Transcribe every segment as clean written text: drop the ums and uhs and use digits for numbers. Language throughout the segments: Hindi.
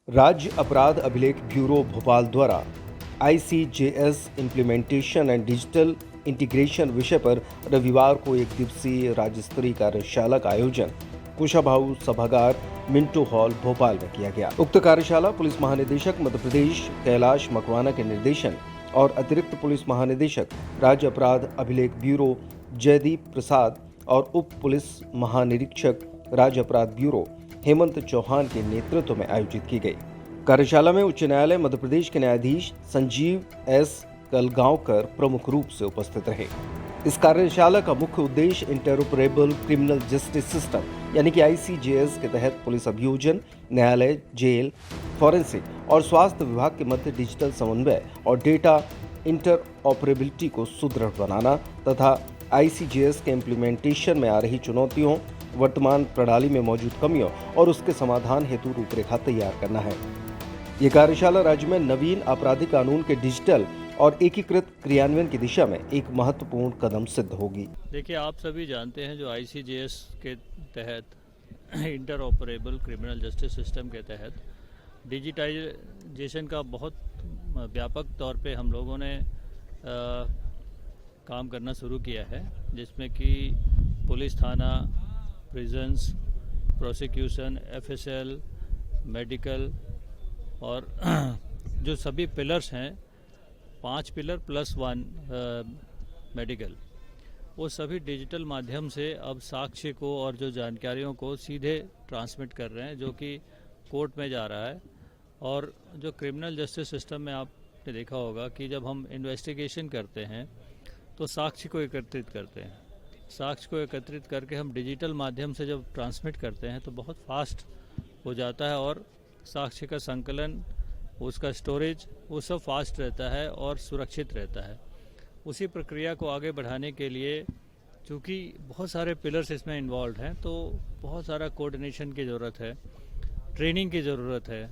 राज्य अपराध अभिलेख ब्यूरो भोपाल द्वारा ICJS implementation and digital integration विषय पर रविवार को एक दिवसीय राज्य स्तरीय कार्यशाला का आयोजन कुशाभाऊ सभागार मिंटो हॉल भोपाल में किया गया। उक्त कार्यशाला पुलिस महानिदेशक मध्य प्रदेश कैलाश मकवाना के निर्देशन और अतिरिक्त पुलिस महानिदेशक राज्य अपराध अभिलेख ब्यूरो जयदीप प्रसाद और उप पुलिस महानिरीक्षक राज्य अपराध ब्यूरो हेमंत चौहान के नेतृत्व में आयोजित की गई। कार्यशाला में उच्च न्यायालय मध्य प्रदेश के न्यायाधीश संजीव एस कलगांवकर प्रमुख रूप से उपस्थित रहे। इस कार्यशाला का मुख्य उद्देश्य इंटरऑपरेबल क्रिमिनल जस्टिस सिस्टम यानी कि ICJS के तहत पुलिस अभियोजन, न्यायालय, जेल, फॉरेंसिक और स्वास्थ्य विभाग के मध्य डिजिटल समन्वय और डेटा इंटरऑपरेबिलिटी को सुदृढ़ बनाना तथा ICJS के इम्प्लीमेंटेशन में आ रही चुनौतियों, वर्तमान प्रणाली में मौजूद कमियों और उसके समाधान हेतु रूपरेखा तैयार करना है। ये कार्यशाला राज्य में नवीन आपराधिक कानून के डिजिटल और एकीकृत क्रियान्वयन की दिशा में एक महत्वपूर्ण कदम सिद्ध होगी। देखिए, आप सभी जानते हैं जो ICJS के तहत इंटरऑपरेबल क्रिमिनल जस्टिस सिस्टम के तहत डिजिटाइजेशन का बहुत व्यापक तौर पे हम लोगों ने काम करना शुरू किया है, जिसमें कि पुलिस थाना, प्रिजन्स, प्रोसिक्यूशन, FSL, मेडिकल और जो सभी पिलर्स हैं 5 पिलर प्लस 1 मेडिकल, वो सभी डिजिटल माध्यम से अब साक्ष्य को और जो जानकारियों को सीधे ट्रांसमिट कर रहे हैं, जो कि कोर्ट में जा रहा है। और जो क्रिमिनल जस्टिस सिस्टम में आपने देखा होगा कि जब हम इन्वेस्टिगेशन करते हैं तो साक्ष्य को एकत्रित करते हैं। साक्ष्य को एकत्रित करके हम डिजिटल माध्यम से जब ट्रांसमिट करते हैं तो बहुत फास्ट हो जाता है और साक्ष्य का संकलन, उसका स्टोरेज, वो सब फास्ट रहता है और सुरक्षित रहता है। उसी प्रक्रिया को आगे बढ़ाने के लिए चूँकि बहुत सारे पिलर्स इसमें इन्वॉल्व हैं, तो बहुत सारा कोऑर्डिनेशन की ज़रूरत है, ट्रेनिंग की ज़रूरत है।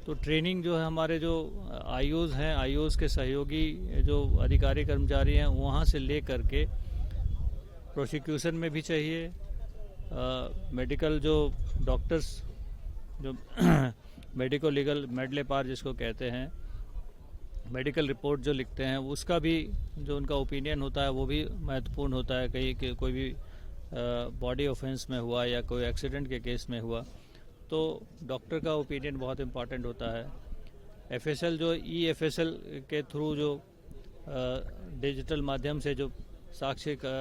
तो ट्रेनिंग जो है हमारे जो IOs हैं, IOs के सहयोगी जो अधिकारी कर्मचारी हैं, वहाँ से ले करके प्रोसिक्यूशन में भी चाहिए, मेडिकल जो डॉक्टर्स जो मेडिको लीगल मेडले पार जिसको कहते हैं, मेडिकल रिपोर्ट जो लिखते हैं, उसका भी जो उनका ओपिनियन होता है वो भी महत्वपूर्ण होता है। कहीं कि कोई भी बॉडी ऑफेंस में हुआ या कोई एक्सीडेंट के केस में हुआ तो डॉक्टर का ओपिनियन बहुत इम्पॉर्टेंट होता है। FSL जो EFSL के थ्रू जो डिजिटल माध्यम से जो साक्ष्य का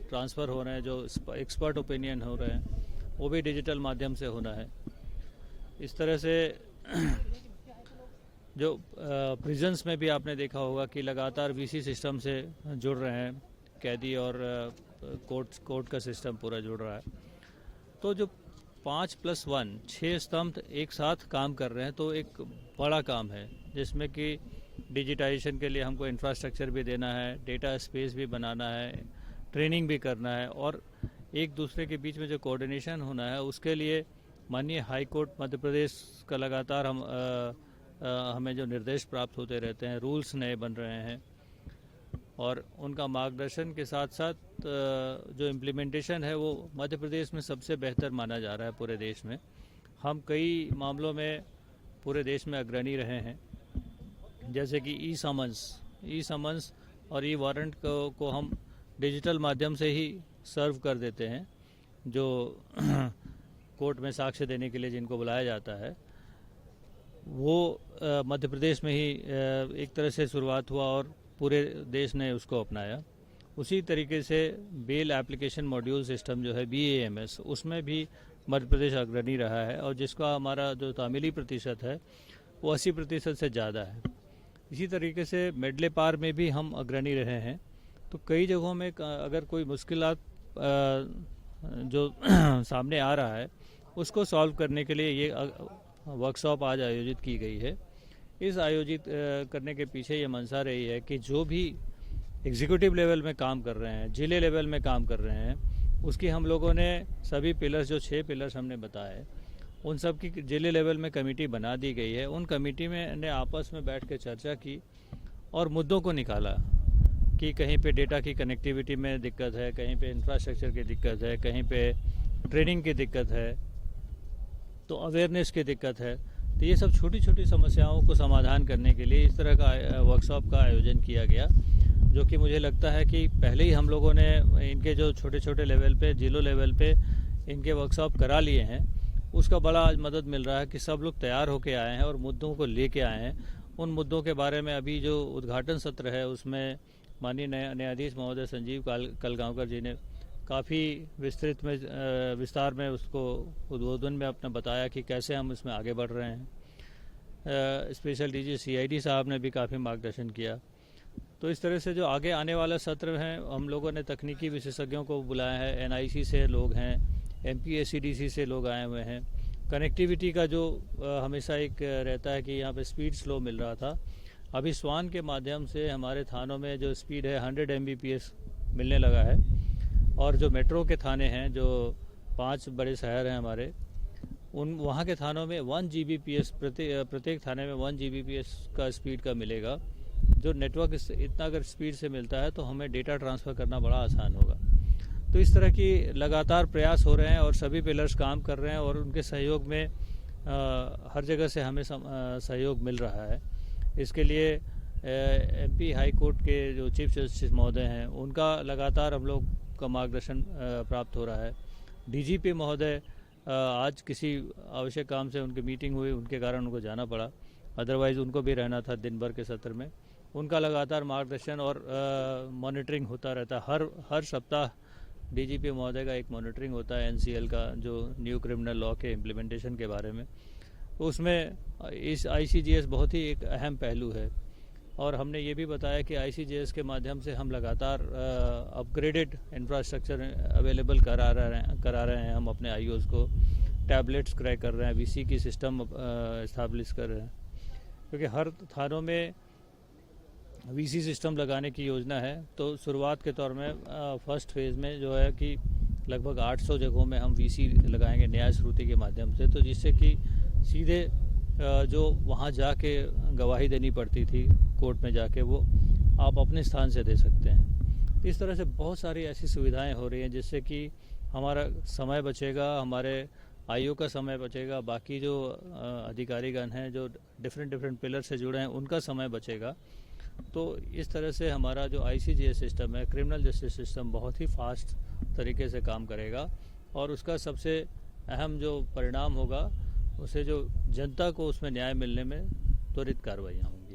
ट्रांसफ़र हो रहे हैं, जो एक्सपर्ट ओपिनियन हो रहे हैं, वो भी डिजिटल माध्यम से होना है। इस तरह से जो प्रिजन्स में भी आपने देखा होगा कि लगातार VC सिस्टम से जुड़ रहे हैं कैदी और कोर्ट का सिस्टम पूरा जुड़ रहा है। तो जो 5+1 6 स्तंभ एक साथ काम कर रहे हैं तो एक बड़ा काम है, जिसमें कि डिजिटाइजेशन के लिए हमको इंफ्रास्ट्रक्चर भी देना है, डेटा स्पेस भी बनाना है, ट्रेनिंग भी करना है और एक दूसरे के बीच में जो कोऑर्डिनेशन होना है उसके लिए माननीय हाई कोर्ट मध्य प्रदेश का लगातार हमें जो निर्देश प्राप्त होते रहते हैं, रूल्स नए बन रहे हैं और उनका मार्गदर्शन के साथ साथ जो इम्प्लीमेंटेशन है वो मध्य प्रदेश में सबसे बेहतर माना जा रहा है पूरे देश में। हम कई मामलों में पूरे देश में अग्रणी रहे हैं, जैसे कि ई समन्स और वारंट को हम डिजिटल माध्यम से ही सर्व कर देते हैं। जो कोर्ट में साक्ष्य देने के लिए जिनको बुलाया जाता है, वो मध्य प्रदेश में ही एक तरह से शुरुआत हुआ और पूरे देश ने उसको अपनाया। उसी तरीके से बेल एप्लीकेशन मॉड्यूल सिस्टम जो है BAMS, उसमें भी मध्य प्रदेश अग्रणी रहा है और जिसका हमारा जो तामीली प्रतिशत है वो 80% से ज़्यादा है। इसी तरीके से मेडले पार में भी हम अग्रणी रहे हैं। तो कई जगहों में अगर कोई मुश्किलात जो सामने आ रहा है उसको सॉल्व करने के लिए ये वर्कशॉप आज आयोजित की गई है। इस आयोजित करने के पीछे ये मंशा रही है कि जो भी एग्जीक्यूटिव लेवल में काम कर रहे हैं, जिले लेवल में काम कर रहे हैं, उसकी हम लोगों ने सभी पिलर्स जो 6 पिलर्स हमने बताए, उन सब की जिले लेवल में कमेटी बना दी गई है। उन कमेटी में ने आपस में बैठ के चर्चा की और मुद्दों को निकाला कि कहीं पे डेटा की कनेक्टिविटी में दिक्कत है, कहीं पे इंफ्रास्ट्रक्चर की दिक्कत है, कहीं पे ट्रेनिंग की दिक्कत है, तो अवेयरनेस की दिक्कत है। तो ये सब छोटी छोटी समस्याओं को समाधान करने के लिए इस तरह का वर्कशॉप का आयोजन किया गया, जो कि मुझे लगता है कि पहले ही हम लोगों ने इनके जो छोटे छोटे लेवल पे, जिलो लेवल पे इनके वर्कशॉप करा लिए हैं, उसका बड़ा आज मदद मिल रहा है कि सब लोग तैयार होके आए हैं और मुद्दों को लेके आए हैं। उन मुद्दों के बारे में अभी जो उद्घाटन सत्र है उसमें माननीय न्यायाधीश महोदय संजीव कलगांवकर जी ने काफ़ी विस्तार में उसको उद्बोधन में अपना बताया कि कैसे हम इसमें आगे बढ़ रहे हैं। स्पेशल डीजी CID साहब ने भी काफ़ी मार्गदर्शन किया। तो इस तरह से जो आगे आने वाला सत्र है, हम लोगों ने तकनीकी विशेषज्ञों को बुलाया है, NIC से लोग हैं, MPACDC से लोग आए हुए हैं। कनेक्टिविटी का जो हमेशा एक रहता है कि यहाँ पे स्पीड स्लो मिल रहा था, अभी स्वान के माध्यम से हमारे थानों में जो स्पीड है 100 Mbps मिलने लगा है। और जो मेट्रो के थाने हैं, जो 5 बड़े शहर हैं हमारे, वहाँ के थानों में 1 Gbps प्रत्येक थाने में 1 Gbps का स्पीड का मिलेगा। जो नेटवर्क इतना अगर स्पीड से मिलता है तो हमें डेटा ट्रांसफ़र करना बड़ा आसान होगा। तो इस तरह की लगातार प्रयास हो रहे हैं और सभी पिलर्स काम कर रहे हैं और उनके सहयोग में हर जगह से हमें सहयोग मिल रहा है। इसके लिए MP हाई कोर्ट के जो चीफ जस्टिस महोदय हैं, उनका लगातार हम लोग का मार्गदर्शन प्राप्त हो रहा है। DGP महोदय आज किसी आवश्यक काम से उनकी मीटिंग हुई, उनके कारण उनको जाना पड़ा, अदरवाइज़ उनको भी रहना था दिन भर के सत्र में। उनका लगातार मार्गदर्शन और मॉनिटरिंग होता रहता है। हर सप्ताह DGP महोदय का एक मॉनिटरिंग होता है NCL का, जो न्यू क्रिमिनल लॉ के इम्प्लीमेंटेशन के बारे में। उसमें इस ICGS बहुत ही एक अहम पहलू है। और हमने ये भी बताया कि ICGS के माध्यम से हम लगातार अपग्रेडेड इंफ्रास्ट्रक्चर अवेलेबल करा रहे हैं। हम अपने IOs को टैबलेट्स क्रय कर रहे हैं, VC की सिस्टम इस्टेब्लिश कर रहे हैं, क्योंकि हर थानों में VC सिस्टम लगाने की योजना है। तो शुरुआत के तौर में फर्स्ट फेज़ में जो है कि लगभग 800 जगहों में हम VC लगाएंगे न्याय श्रुति के माध्यम से, तो जिससे कि सीधे जो वहाँ जाके गवाही देनी पड़ती थी कोर्ट में जाके, वो आप अपने स्थान से दे सकते हैं। इस तरह से बहुत सारी ऐसी सुविधाएं हो रही हैं जिससे कि हमारा समय बचेगा, हमारे IO का समय बचेगा, बाकी जो अधिकारीगण हैं जो डिफरेंट पिलर से जुड़े हैं उनका समय बचेगा। तो इस तरह से हमारा जो ICGS सिस्टम है, क्रिमिनल जस्टिस सिस्टम, बहुत ही फास्ट तरीके से काम करेगा और उसका सबसे अहम जो परिणाम होगा, उसे जो जनता को उसमें न्याय मिलने में त्वरित कार्रवाइयाँ होंगी।